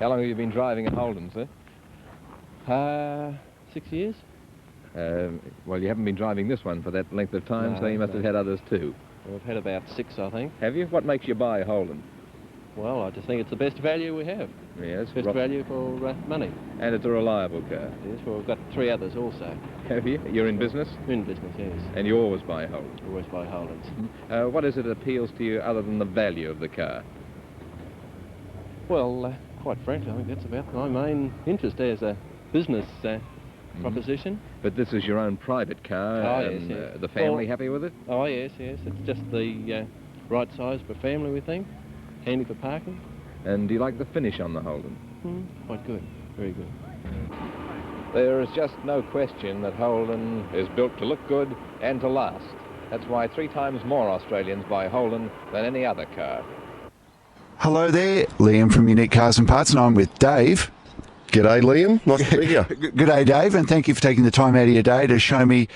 How long have you been driving a Holden, sir? 6 years. Well, you haven't been driving this one for that length of time, so you must have had others too. Well, I've had about 6, I think. Have you? What makes you buy a Holden? Well, I just think it's the best value we have. Yes. Best value for money. And it's a reliable car. Yes, well, we've got 3 others also. Have you? You're in business? In business, yes. And you always buy Holdens? Always buy Holdens. What is it that appeals to you other than the value of the car? Well, quite frankly, I think that's about my main interest as a business proposition. But this is your own private car, yes, yes. The family happy with it? Oh, yes, yes. It's just the right size for family, we think. Handy for parking. And do you like the finish on the Holden? Quite good. Very good. There is just no question that Holden is built to look good and to last. That's why 3 times more Australians buy Holden than any other car. Hello there, Liam from Unique Cars and Parts, and I'm with Dave. G'day, Liam. Nice to be here. G'day, Dave, and thank you for taking the time out of your day to show me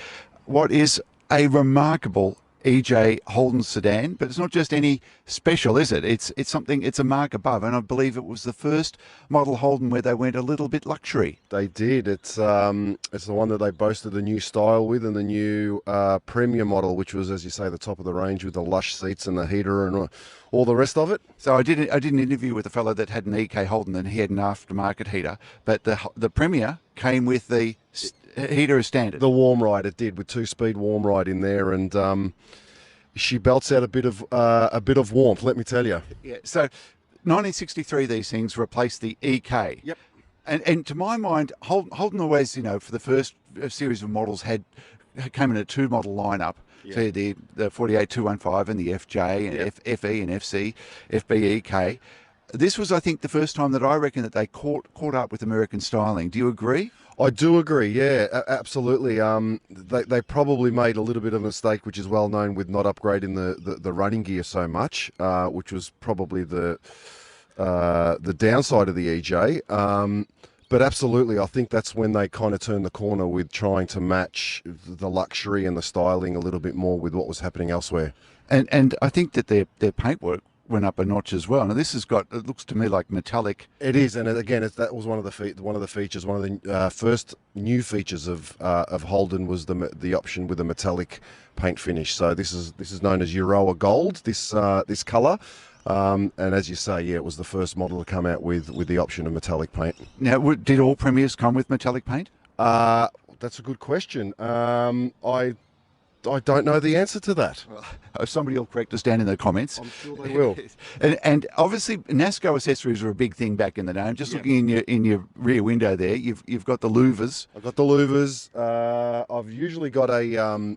what is a remarkable EJ Holden sedan, but it's not just any special, is it? It's something, it's a mark above, and I believe it was the first model Holden where they went a little bit luxury. They did. It's the one that they boasted the new style with, and the new Premier model, which was, as you say, the top of the range with the lush seats and the heater and all the rest of it. So I did an interview with a fellow that had an EK Holden, and he had an aftermarket heater, but the Premier came with the heater as standard. The warm ride, it did, with 2-speed warm ride in there, and she belts out a bit of warmth, let me tell you. Yeah. So 1963, these things replaced the EK. Yep. And to my mind, Holden always, for the first series of models came in a 2-model lineup. Yeah. So the 48215 and the FJ and FE and FC, FBEK. This was, I think, the first time that I reckon that they caught up with American styling. Do you agree? I do agree, yeah, absolutely. They probably made a little bit of a mistake, which is well known, with not upgrading the running gear so much, which was probably the downside of the EJ. But absolutely, I think that's when they kind of turned the corner with trying to match the luxury and the styling a little bit more with what was happening elsewhere. And I think that their paintwork went up a notch as well. Now this has got, it looks to me like metallic. It is, and again, that was one of the features. One of the first new features of Holden was the option with a metallic paint finish. So this is known as Euroa Gold. This colour. And as you say, yeah, it was the first model to come out with the option of metallic paint. Now, did all Premiers come with metallic paint? That's a good question. I don't know the answer to that. Well, somebody will correct us down in the comments. I'm sure they will. And obviously, NASCO accessories were a big thing back in the day. I'm just looking in your rear window there. You've got the louvers. I've got the louvers. I've usually got a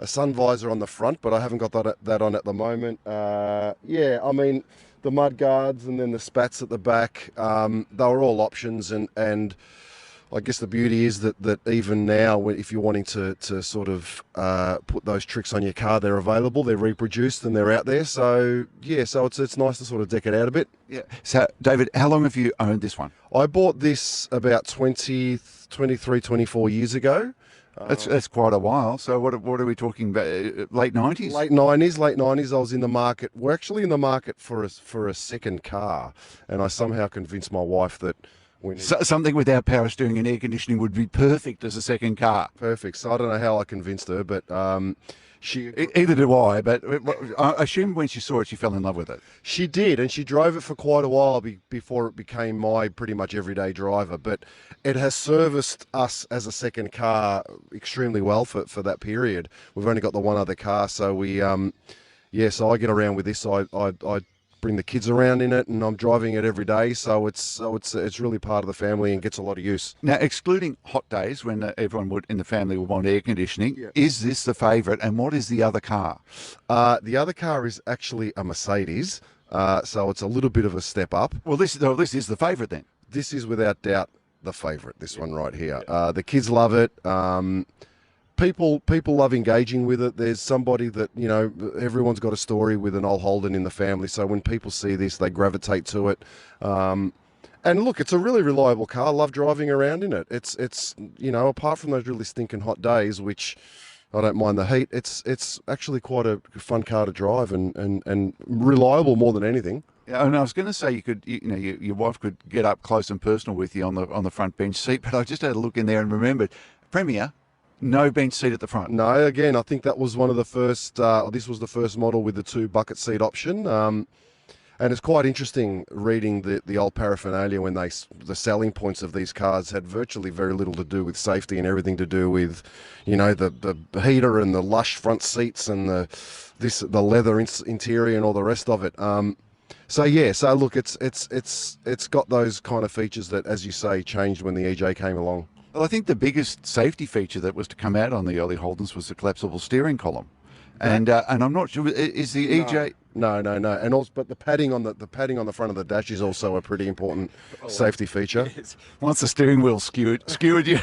sun visor on the front, but I haven't got that on at the moment. Yeah, I mean, the mud guards and then the spats at the back, they were all options, and I guess the beauty is that even now, if you're wanting to sort of put those tricks on your car, they're available, they're reproduced, and they're out there. So yeah, so it's nice to sort of deck it out a bit. Yeah. So David, how long have you owned this one? I bought this about 23, 24 years ago. That's quite a while. So what are we talking about? Late 90s? Late 90s. I was in the market. We're actually in the market for a second car, and I somehow convinced my wife that something without power steering and air conditioning would be perfect as a second car. Perfect. So I don't know how I convinced her, but either do I. But I assume when she saw it, she fell in love with it. She did, and she drove it for quite a while before it became my pretty much everyday driver. But it has serviced us as a second car extremely well for that period. We've only got the one other car, so we so I get around with this. I bring the kids around in it, and I'm driving it every day, so it's really part of the family and gets a lot of use. Now, excluding hot days when everyone in the family would want air conditioning, is this the favourite, and what is the other car? The other car is actually a Mercedes, so it's a little bit of a step up. Well, this is the favourite then. This is without doubt the favourite. This one right here. The kids love it. People love engaging with it. There's somebody that, everyone's got a story with an old Holden in the family. So when people see this, they gravitate to it. And look, it's a really reliable car. I love driving around in it. It's apart from those really stinking hot days, which I don't mind the heat, it's actually quite a fun car to drive and reliable more than anything. And I was going to say your wife could get up close and personal with you on the front bench seat, but I just had a look in there and remembered, Premier, no bench seat at the front. No, again, I think that was one of the first. This was the first model with the 2 bucket seat option. And it's quite interesting reading the old paraphernalia when the selling points of these cars had virtually very little to do with safety and everything to do with, the heater and the lush front seats and the leather interior and all the rest of it. So look, it's got those kind of features that, as you say, changed when the EJ came along. Well, I think the biggest safety feature that was to come out on the early Holdens was the collapsible steering column, and I'm not sure is the EJ. No, and also, but the padding on the front of the dash is also a pretty important safety feature. Yes. Once the steering wheel skewered you,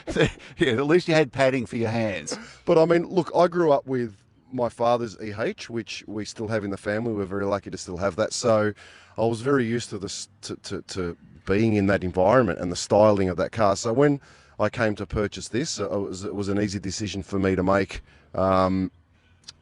at least you had padding for your hands. But I mean, look, I grew up with my father's EH, which we still have in the family. We're very lucky to still have that. So I was very used to this, to being in that environment and the styling of that car. So when I came to purchase this, it was an easy decision for me to make.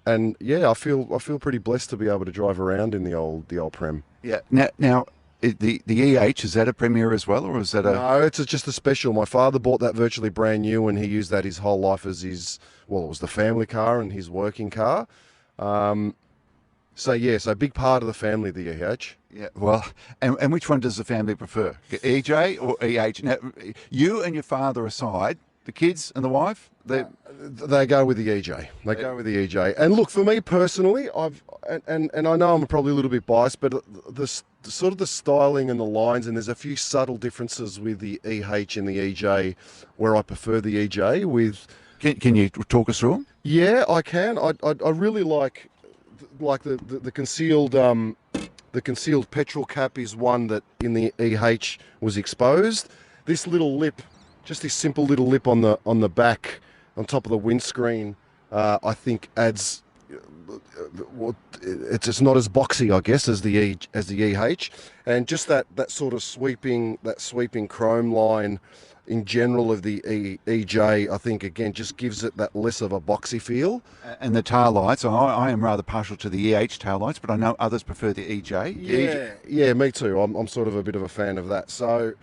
And yeah, I feel pretty blessed to be able to drive around in the old Prem. Yeah. Now the EH, is that a Premier as well, or is that a? No, it's just a special. My father bought that virtually brand new, and he used that his whole life as it was the family car and his working car. So big part of the family, the EH. Yeah. Well, and which one does the family prefer, EJ or EH? Now, you and your father aside, the kids and the wife, they go with the EJ. They go with the EJ. And look, for me personally, and I know I'm probably a little bit biased, but the sort of the styling and the lines, and there's a few subtle differences with the EH and the EJ, where I prefer the EJ. Can you talk us through them? Yeah, I can. I really like the concealed. The concealed petrol cap is one that in the EH was exposed. This little lip, just this simple little lip on the back, on top of the windscreen, I think adds. It's not as boxy, I guess, as the EH, and just that sort of sweeping chrome line in general of the EJ, I think again just gives it that less of a boxy feel. And the tail lights, I am rather partial to the EH tail lights, but I know others prefer the EJ. Yeah, me too. I'm sort of a bit of a fan of that. So,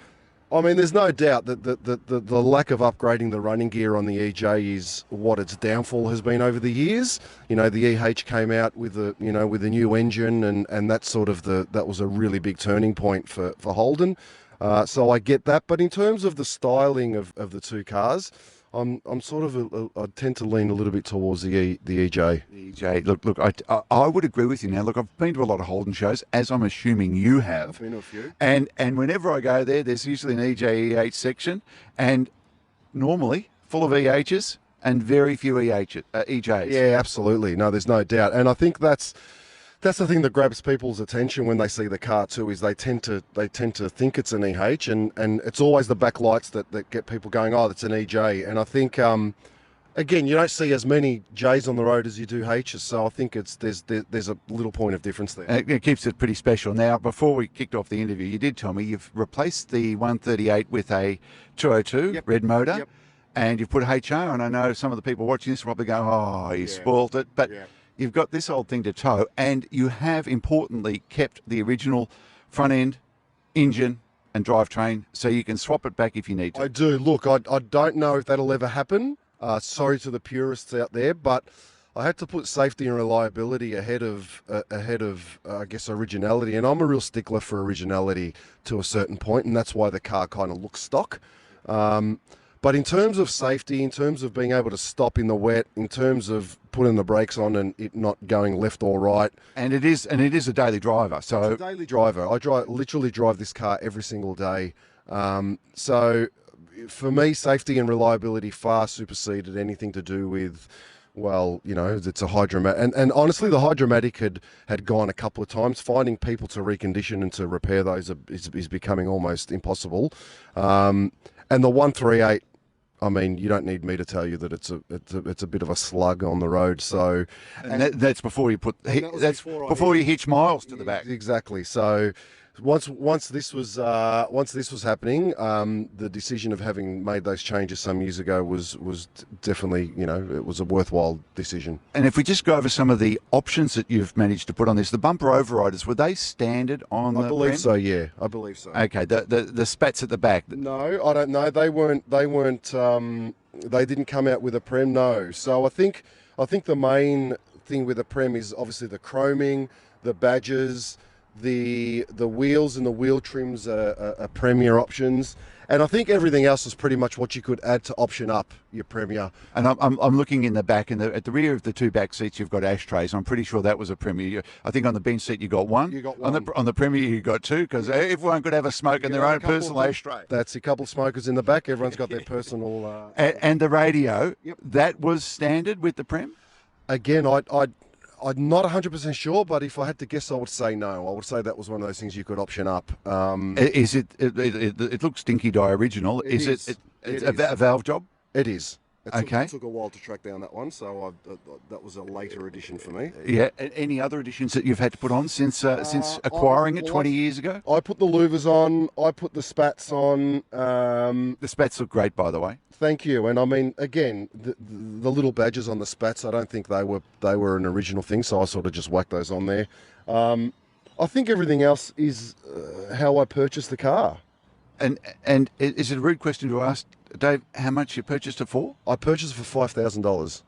I mean, there's no doubt that the lack of upgrading the running gear on the EJ is what its downfall has been over the years. The EH came out with a new engine, and that that was a really big turning point for Holden. So I get that, but in terms of the styling of the two cars, I tend to lean a little bit towards the EJ. The EJ. Look, I would agree with you now. Look, I've been to a lot of Holden shows, as I'm assuming you have. I've been to a few. And whenever I go there's usually an EJ EH section, and normally full of EHs and very few EJs. Yeah, absolutely. No, there's no doubt, and I think that's the thing that grabs people's attention when they see the car too, is they tend to think it's an EH, and it's always the backlights that get people going, oh, that's an EJ. And I think again, you don't see as many J's on the road as you do H's, so I think there's a little point of difference there. It keeps it pretty special. Now, before we kicked off the interview, you did tell me you've replaced the 138 with a 202 red motor. Yep. And you've put HR, and I know some of the people watching this will probably go, oh, you spoilt it, but you've got this old thing to tow, and you have importantly kept the original front end, engine and drivetrain, so you can swap it back if you need to. I do. Look, I don't know if that'll ever happen. Sorry to the purists out there, but I had to put safety and reliability ahead of I guess originality, and I'm a real stickler for originality to a certain point, and that's why the car kind of looks stock. But in terms of safety, in terms of being able to stop in the wet, in terms of putting the brakes on and it not going left or right, and it is a daily driver. So it's a daily driver. I literally drive this car every single day. So for me, safety and reliability far superseded anything to do with, it's a hydromatic. And honestly, the hydromatic had gone a couple of times. Finding people to recondition and to repair those is becoming almost impossible. And the 138. I mean, you don't need me to tell you that it's a bit of a slug on the road. So, and that's before you before you hitch Myles to the back. Exactly. So once this was happening, the decision of having made those changes some years ago was definitely, you know, it was a worthwhile decision. And if we just go over some of the options that you've managed to put on this, the bumper overriders, were they standard on the I believe Prem? so. Yeah, I believe so. Okay, the spats at the back. No, I don't know. They weren't. They didn't come out with a Prem. No. So I think the main thing with a Prem is obviously the chroming, the badges, the wheels and the wheel trims are Premier options, and I think everything else is pretty much what you could add to option up your Premier. And I'm looking in the back, and at the rear of the two back seats, you've got ashtrays. I'm pretty sure that was a Premier. I think on the bench seat you got one. You got one. On the Premier you got two, because everyone could have a smoke in their own personal ashtray. That's a couple of smokers in the back. Everyone's got their personal. And the radio, that was standard with the Prem. Again, I'm not 100% sure, but if I had to guess, I would say no. I would say that was one of those things you could option up. Is it? It looks Dinky Die original. Is it a valve job? It is. Okay. It took a while to track down that one, so that was a later edition for me. Yeah. Any other additions that you've had to put on since acquiring it 20 years ago? I put the louvers on. I put the spats on. The spats look great, by the way. Thank you. And I mean, again, the little badges on the spats, I don't think they were an original thing, so I sort of just whacked those on there. I think everything else is how I purchased the car. And is it a rude question to ask, Dave, how much you purchased it for? I purchased it for $5,000.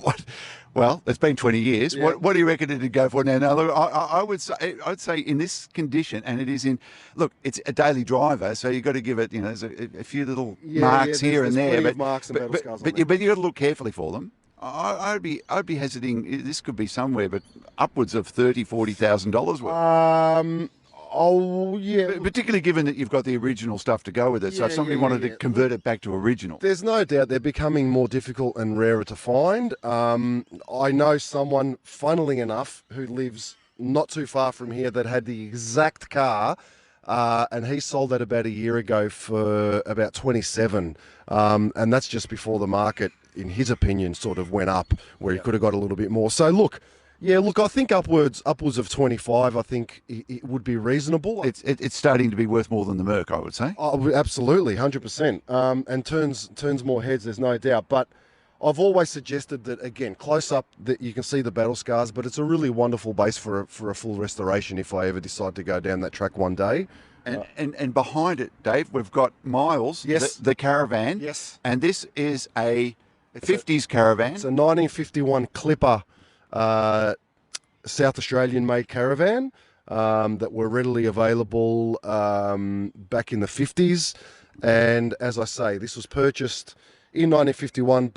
What? Well, it's been 20 years. Yeah. What do you reckon it'd go for now? Now, look, I'd say in this condition, and it is in. Look, it's a daily driver, so you've got to give it. You know, there's a few little marks here and there, but marks and metal scars on you got to look carefully for them. I'd be hesitating. This could be somewhere, but upwards of $40,000 worth. Oh yeah, particularly given that you've got the original stuff to go with it. So if somebody wanted to convert it back to original, there's no doubt they're becoming more difficult and rarer to find. I know someone, funnily enough, who lives not too far from here that had the exact car, and he sold that about a year ago for about 27, and that's just before the market, in his opinion, sort of went up, where he could have got a little bit more. So look. Yeah, look, I think upwards of 25. I think it would be reasonable. It's starting to be worth more than the Merc, I would say. Oh, absolutely, 100%. And turns more heads. There's no doubt. But I've always suggested that, again, close up, that you can see the battle scars, but it's a really wonderful base for a full restoration if I ever decide to go down that track one day. And behind it, Dave, we've got Myles, yes, the Caravan. Yes, and this is a 50s Caravan. It's a 1951 Clipper. South Australian made Caravan that were readily available back in the 50s, and as I say, this was purchased in 1951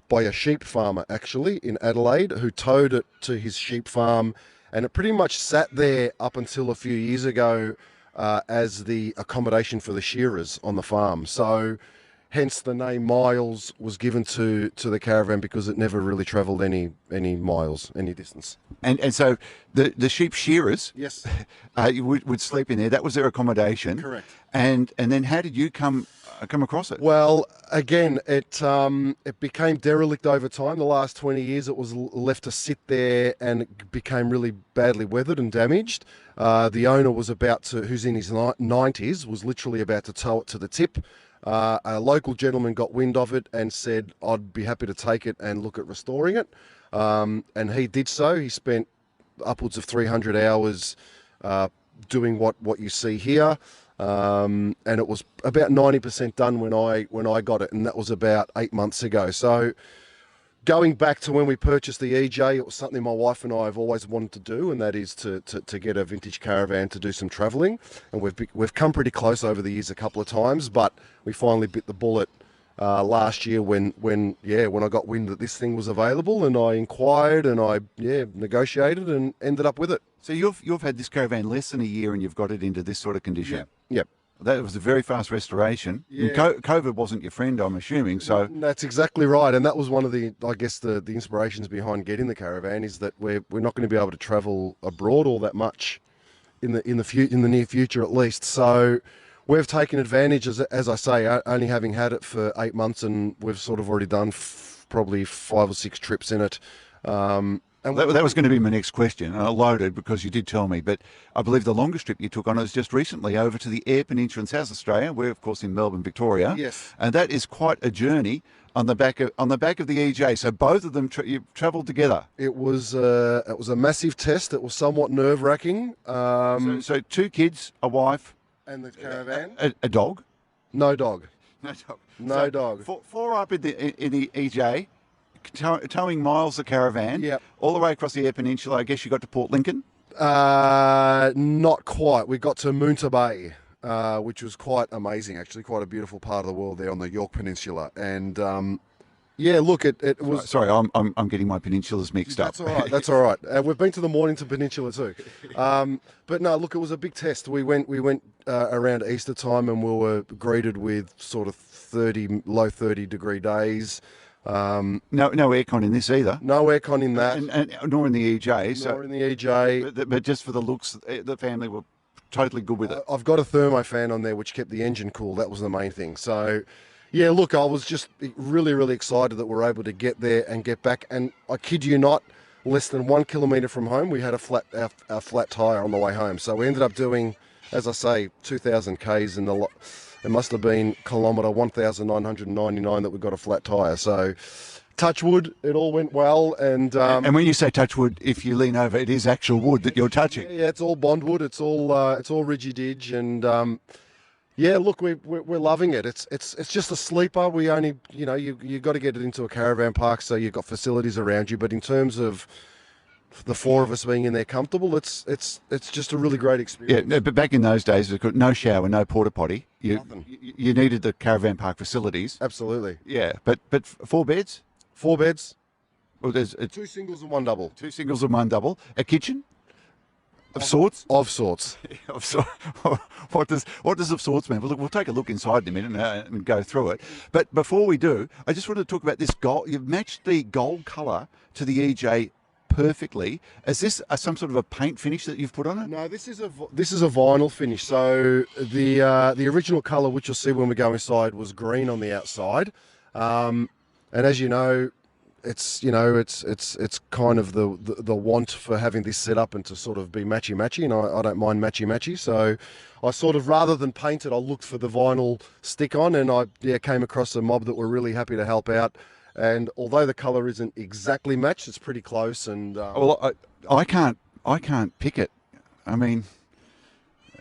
by a sheep farmer, actually, in Adelaide, who towed it to his sheep farm, and it pretty much sat there up until a few years ago as the accommodation for the shearers on the farm. So hence the name Myles was given to the Caravan, because it never really travelled any miles, any distance. And so the sheep shearers, yes, would sleep in there. That was their accommodation. Correct. And then how did you come across it? Well, again, it became derelict over time. The last 20 years, it was left to sit there, and it became really badly weathered and damaged. The owner was who's in his 90s, was literally about to tow it to the tip. A local gentleman got wind of it and said, I'd be happy to take it and look at restoring it. And he did so. He spent upwards of 300 hours doing what you see here. And it was about 90% done when I got it, and that was about 8 months ago. So going back to when we purchased the EJ, it was something my wife and I have always wanted to do, and that is to get a vintage Caravan to do some travelling. And we've come pretty close over the years a couple of times, but we finally bit the bullet last year when I got wind that this thing was available, and I inquired and I negotiated and ended up with it. So you've had this Caravan less than a year, and you've got it into this sort of condition. Yep. That was a very fast restoration. Yeah. And COVID wasn't your friend, I'm assuming. So that's exactly right, and that was one of the inspirations behind getting the Caravan, is that we're not going to be able to travel abroad all that much in the near future, at least. So we've taken advantage, as I say, only having had it for 8 months, and we've sort of already done probably 5 or 6 trips in it. And That was going to be my next question, and I loaded because you did tell me, but I believe the longest trip you took on was just recently over to the Eyre Peninsula in South Australia. We're, of course, in Melbourne, Victoria. Yes. And that is quite a journey on the back of the EJ. So both of them, you travelled together. It was a massive test. It was somewhat nerve-wracking. So 2 kids, a wife, And the Caravan? a dog. No dog. No dog. No dog. Four up in the EJ, towing Myles the Caravan. Yep. All the way across the Eyre Peninsula. I guess you got to Port Lincoln. Not quite. We got to Moonta Bay, which was quite amazing, actually. Quite a beautiful part of the world there on the York Peninsula. And yeah, look, it was. Sorry, I'm getting my peninsulas mixed up. That's all right. That's all right. We've been to the Mornington Peninsula too. But no, look, it was a big test. We went around Easter time, and we were greeted with sort of low 30 degree days. No aircon in this either. No aircon in that. And nor in the EJ. Nor in the EJ. But just for the looks, the family were totally good with it. I've got a thermo fan on there which kept the engine cool. That was the main thing. So, yeah, look, I was just really, really excited that we're able to get there and get back. And I kid you not, less than 1 kilometre from home, we had a flat tyre on the way home. So we ended up doing, as I say, 2,000 Ks in the it must have been kilometre 1,999 that we got a flat tyre. So, touch wood, it all went well. And when you say touch wood, if you lean over, it is actual wood that you're touching. Yeah, it's all bondwood. It's all rigidage, and yeah, look, we're loving it. It's just a sleeper. We only, you got to get it into a caravan park, so you've got facilities around you. But in terms of the 4 of us being in there comfortable, it's just a really great experience. Yeah, but back in those days, no shower, no porta potty. Nothing. You needed the caravan park facilities. Absolutely. Yeah, but 4 beds. 4 beds. Well, there's 2 singles and 1 double. 2 singles and 1 double. A kitchen. Of sorts? Of sorts. What does of sorts mean? Well, look, we'll take a look inside in a minute and go through it. But before we do, I just want to talk about this gold. You've matched the gold colour to the EJ perfectly. Is this some sort of a paint finish that you've put on it? No, this is a vinyl finish. So the original colour, which you'll see when we go inside, was green on the outside. And as you know, it's kind of the want for having this set up and to sort of be matchy, and I don't mind matchy. So I sort of, rather than paint it, I looked for the vinyl stick on, and I came across a mob that were really happy to help out. And although the colour isn't exactly matched, it's pretty close. And well, I can't pick it. I mean,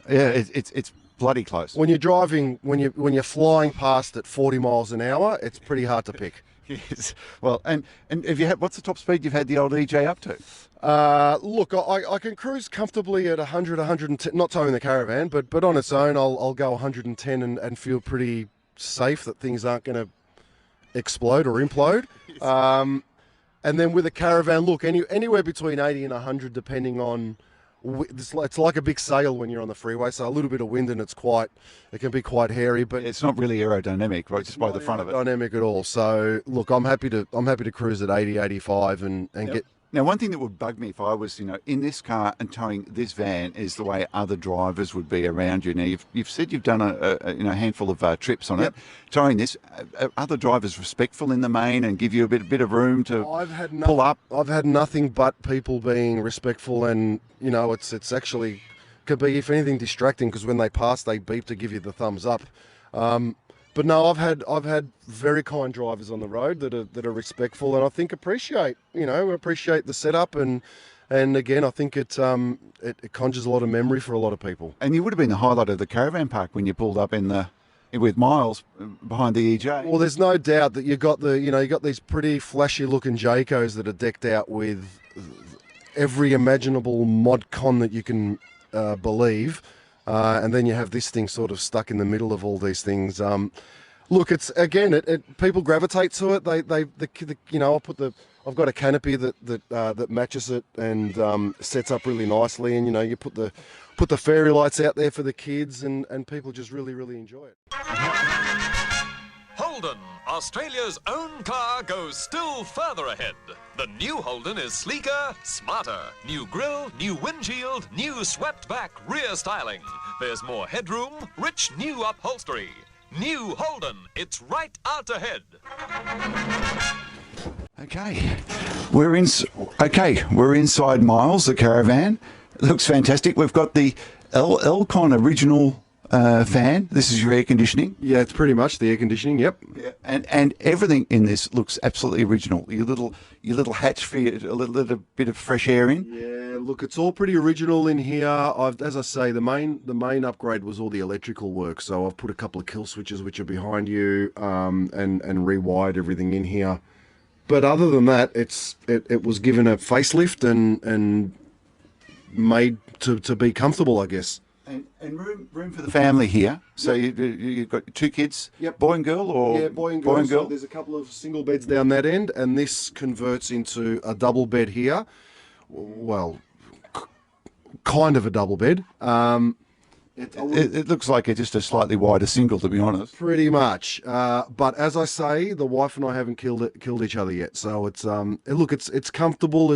yeah, it's bloody close. When you're driving, when you're flying past at 40 miles an hour, it's pretty hard to pick. Yes. Well, and have you had, what's the top speed you've had the old EJ up to? Look, I can cruise comfortably at 100, 110, not towing the Caravan, but on its own, I'll go 110 and feel pretty safe that things aren't going to explode or implode. And then with a Caravan, look, anywhere between 80 and 100, depending on, it's like a big sail when you're on the freeway, so a little bit of wind and it can be quite hairy, but it's not really aerodynamic, right? Just by the front of it. Dynamic at all. So look, I'm happy to cruise at 80, 85 and get. Now, one thing that would bug me if I was, in this car and towing this van is the way other drivers would be around you. Now, you've said you've done a handful of trips on it. Towing this, are other drivers respectful in the main and give you a bit of room to pull up? I've had nothing but people being respectful, and it's actually could be, if anything, distracting, because when they pass, they beep to give you the thumbs up. But no, I've had very kind drivers on the road that are respectful, and I think appreciate the setup, and again, I think it conjures a lot of memory for a lot of people. And you would have been the highlight of the caravan park when you pulled up with Myles behind the EJ. Well, there's no doubt that you got these pretty flashy looking Jaycos that are decked out with every imaginable mod con that you can believe. And then you have this thing sort of stuck in the middle of all these things. Look, it's again, people gravitate to it. I've got a canopy that matches it and sets up really nicely. And you put the fairy lights out there for the kids, and people just really, really enjoy it. Holden, Australia's own car, goes still further ahead. The new Holden is sleeker, smarter. New grille, new windshield, new swept-back rear styling. There's more headroom, rich new upholstery. New Holden, it's right out ahead. Okay, we're inside Myles, the Caravan. It looks fantastic. We've got the Elcon original fan. This is your air conditioning. Yeah, it's pretty much the air conditioning. Yep. Yeah. And everything in this looks absolutely original. Your little hatch for a little bit of fresh air in. Yeah, look, it's all pretty original in here. As I say, the main upgrade was all the electrical work. So I've put a couple of kill switches which are behind you, and rewired everything in here. But other than that, it was given a facelift and made to be comfortable, I guess. And room for the family here. So you've got 2 kids, yep. Boy and girl, or yeah, boy and girl. So there's a couple of single beds down that end, and this converts into a double bed here. Well, kind of a double bed. It looks like it's just a slightly wider single, to be honest. Pretty much. But as I say, the wife and I haven't killed each other yet. So it's it's comfortable.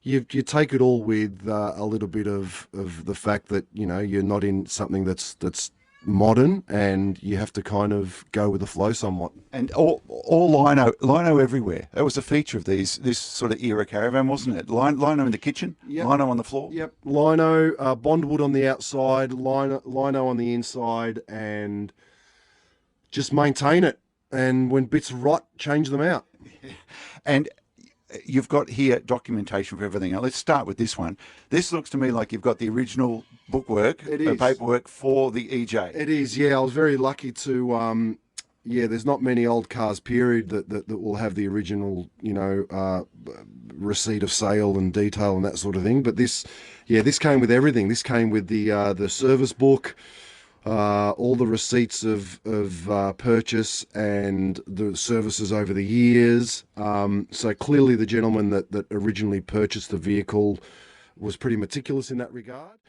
You take it all with a little bit of the fact that, you know, you're not in something that's modern, and you have to kind of go with the flow somewhat. And all lino everywhere. That was a feature of this sort of era Caravan, wasn't it? Lino in the kitchen, yep. Lino on the floor. Yep, lino, bondwood on the outside, lino on the inside, and just maintain it. And when bits rot, change them out. And you've got here documentation for everything. Now, let's start with this one. This looks to me like you've got the original bookwork, paperwork for the EJ. It is, yeah. I was very lucky to, there's not many old cars, period, that will have the original, you know, receipt of sale and detail and that sort of thing. But this came with everything. This came with the service book, all the receipts of purchase and the services over the years. So clearly the gentleman that originally purchased the vehicle was pretty meticulous in that regard.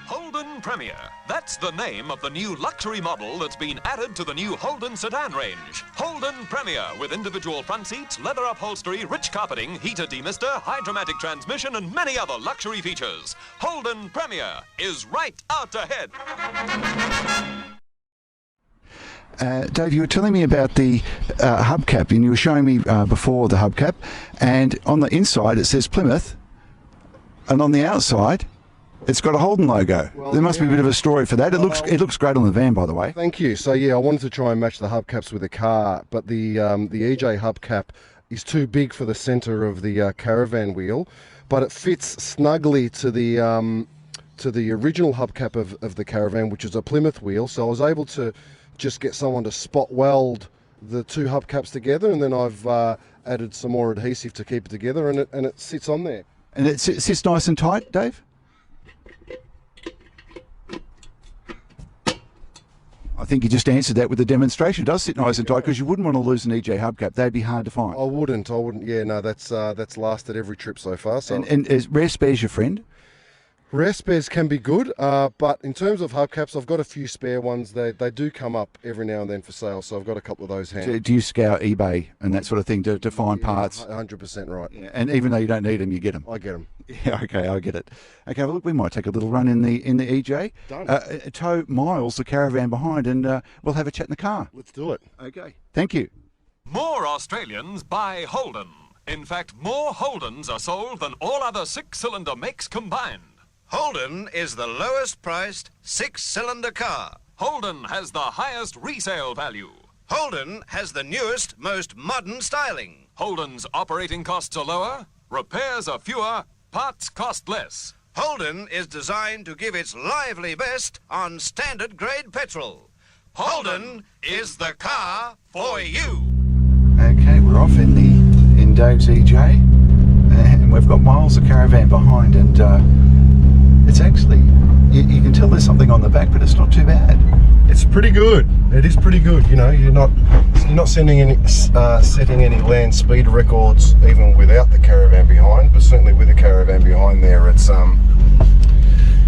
Holden Premier. That's the name of the new luxury model that's been added to the new Holden sedan range. Holden Premier, with individual front seats, leather upholstery, rich carpeting, heater demister, hydromatic transmission, and many other luxury features. Holden Premier is right out ahead. Dave, you were telling me about the hubcap, and you were showing me before the hubcap, and on the inside it says Plymouth, and on the outside it's got a Holden logo. Well, there must be a bit of a story for that. It looks great on the van, by the way. Thank you. So yeah, I wanted to try and match the hubcaps with the car, but the EJ hubcap is too big for the centre of the Caravan wheel, but it fits snugly to the original hubcap of the Caravan, which is a Plymouth wheel. So I was able to just get someone to spot weld the 2 hubcaps together, and then I've added some more adhesive to keep it together, and it sits on there. And it sits nice and tight, Dave? I think you just answered that with the demonstration. It does sit nice and tight, because you wouldn't want to lose an EJ hubcap. They'd be hard to find. I wouldn't. Yeah, no, that's lasted every trip so far. So. And is rare spares your friend? Rare spares can be good, but in terms of hubcaps, I've got a few spare ones. They do come up every now and then for sale, so I've got a couple of those handy. Do you scour eBay and that sort of thing to find parts? 100% right. Yeah, and even though you don't need them, you get them. I get them. Yeah, okay, I get it. Okay, well, look, we might take a little run in the EJ. Done. Tow Myles, the Caravan, behind, and we'll have a chat in the car. Let's do it. Okay. Thank you. More Australians buy Holden. In fact, more Holdens are sold than all other 6-cylinder makes combined. Holden is the lowest priced 6-cylinder car. Holden has the highest resale value. Holden has the newest, most modern styling. Holden's operating costs are lower, repairs are fewer, parts cost less. Holden is designed to give its lively best on standard grade petrol. Holden is the car for you. Okay, we're off in Dave's EJ, and we've got Myles, the Caravan, behind, and it's actually, you can tell there's something on the back, but it's not too bad. It's pretty good. It is pretty good. You know, you're not setting any land speed records even without the Caravan behind, but certainly with the Caravan behind there, it's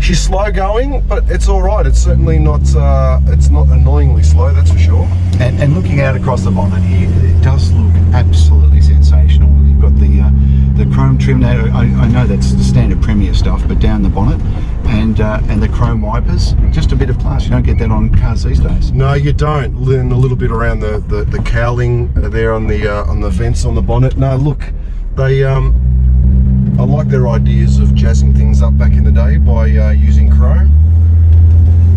she's slow going, but it's all right. It's certainly not it's not annoyingly slow, that's for sure. And looking out across the bonnet here, it does look absolutely sensational. You've got the chrome trim there. I know that's the standard Premier stuff, but down the bonnet, and and the chrome wipers. Just a bit of class. You don't get that on cars these days. No, you don't. Then a little bit around the cowling there on the vents on the bonnet. No, look, they I like their ideas of jazzing things up back in the day by using chrome.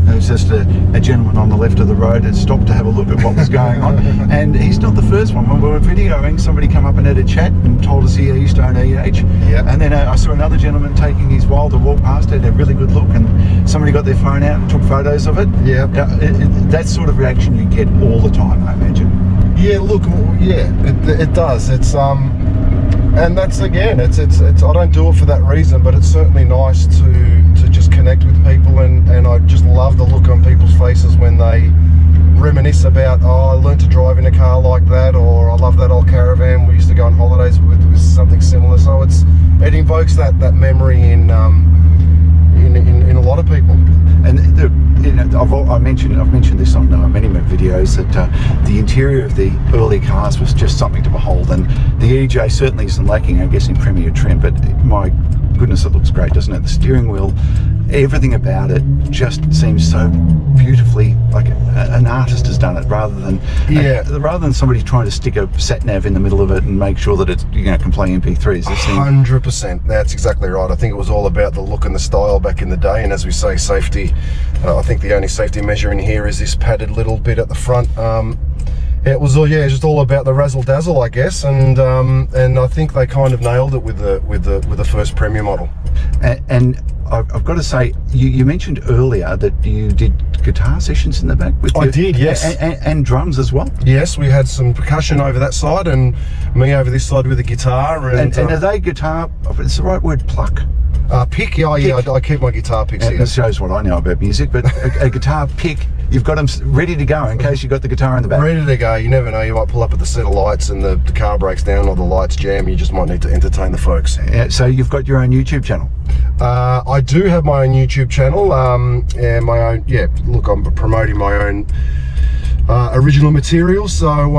There was just a gentleman on the left of the road that stopped to have a look at what was going on, and he's not the first one. When we were videoing, somebody come up and had a chat and told us he used to own EH. Yeah. And then I saw another gentleman taking his while to walk past, had a really good look, and somebody got their phone out and took photos of it. Yeah. That sort of reaction you get all the time, I imagine. Yeah, look, yeah, it does. It's and that's again, it's I don't do it for that reason, but it's certainly nice to just connect with people, and I just love the look on people's faces when they reminisce about, oh, I learned to drive in a car like that, or I love that old Caravan we used to go on holidays with something similar. So it invokes that memory in a lot of people. And I've mentioned this on many videos that the interior of the early cars was just something to behold, and the EJ certainly isn't lacking, I guess, in Premier trim, but my goodness, it looks great, doesn't it? The steering wheel, everything about it just seems so beautifully like an artist has done it, rather than somebody trying to stick a sat nav in the middle of it and make sure that it can play MP3s. 100%. That's exactly right. I think it was all about the look and the style back in the day, and as we say, safety. I think the only safety measure in here is this padded little bit at the front. It was just all about the razzle dazzle, I guess, and I think they kind of nailed it with the first Premier model. And I've got to say, you mentioned earlier that you did guitar sessions in the back. I did, yes, and drums as well. Yes, we had some percussion over that side, and me over this side with the guitar. And are they guitar? It's the right word, pluck. Pick, yeah, I keep my guitar picks here. This shows what I know about music, but a guitar pick, you've got them ready to go in case you've got the guitar in the back. Ready to go. You never know, you might pull up with a set of lights and the car breaks down or the lights jam. You just might need to entertain the folks. So you've got your own YouTube channel? I do have my own YouTube channel, and my own, look, I'm promoting my own original material, so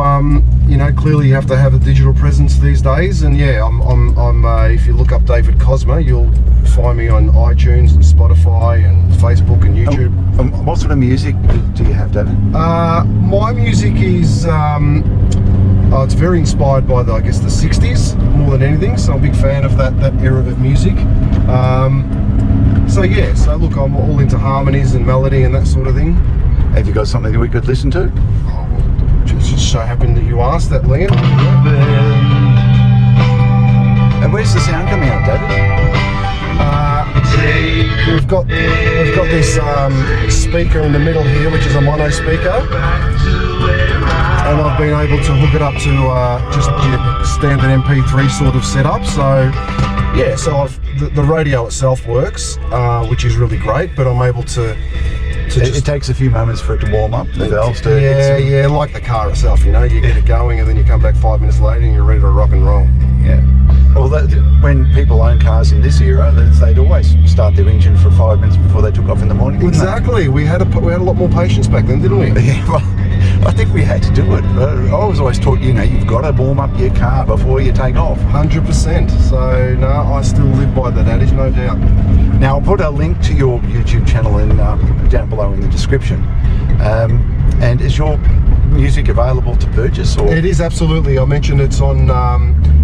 clearly you have to have a digital presence these days, and I'm if you look up David Cosma, you'll find me on iTunes and Spotify and Facebook and YouTube. What sort of music do you have, David? My music is it's very inspired by the 60s more than anything, so I'm a big fan of that era of music. So look, I'm all into harmonies and melody and that sort of thing. Have you got something that we could listen to? Oh, well, just so happened that you asked that, Liam. And where's the sound coming out, David? We've got this speaker in the middle here, which is a mono speaker, and I've been able to hook it up to just your standard MP3 sort of setup. So the radio itself works, which is really great, but I'm able to it takes a few moments for it to warm up, the valves to... Yeah, like the car itself, you get it going and then you come back 5 minutes later and you're ready to rock and roll. Yeah. Well, when people own cars in this era, they'd always start their engine for 5 minutes before they took off in the morning. Exactly. We had a lot more patience back then, didn't we? Yeah, well, I think we had to do it. I was always taught, you've got to warm up your car before you take off. 100%. So, no, I still live by that adage, no doubt. Now, I'll put a link to your YouTube channel down below in the description. And is your music available to purchase? Or? It is, absolutely. I mentioned it's on,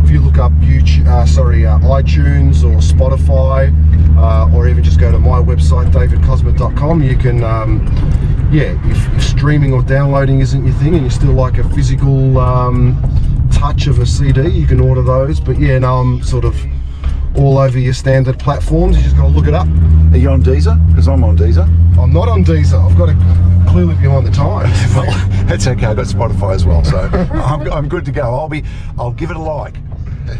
if you look up iTunes or Spotify, or even just go to my website, davidcosma.com, you can, if streaming or downloading isn't your thing and you still like a physical touch of a CD, you can order those. But I'm sort of all over your standard platforms. You just got to look it up. Are you on Deezer? Because I'm on Deezer. I'm not on Deezer. I've got to clearly be on the times. Well, that's okay. I've got Spotify as well, so I'm good to go. I'll give it a like.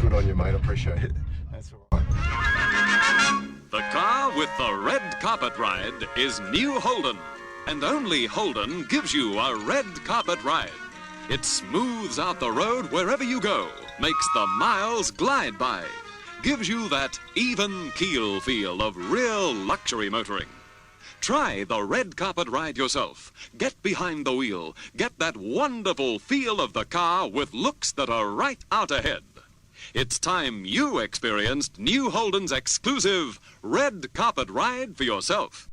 Good on you, mate. I appreciate it. That's all right. The car with the red carpet ride is new Holden, and only Holden gives you a red carpet ride. It smooths out the road wherever you go, makes the miles glide by, gives you that even keel feel of real luxury motoring. Try the red carpet ride yourself. Get behind the wheel. Get that wonderful feel of the car with looks that are right out ahead. It's time you experienced new Holden's exclusive red carpet ride for yourself.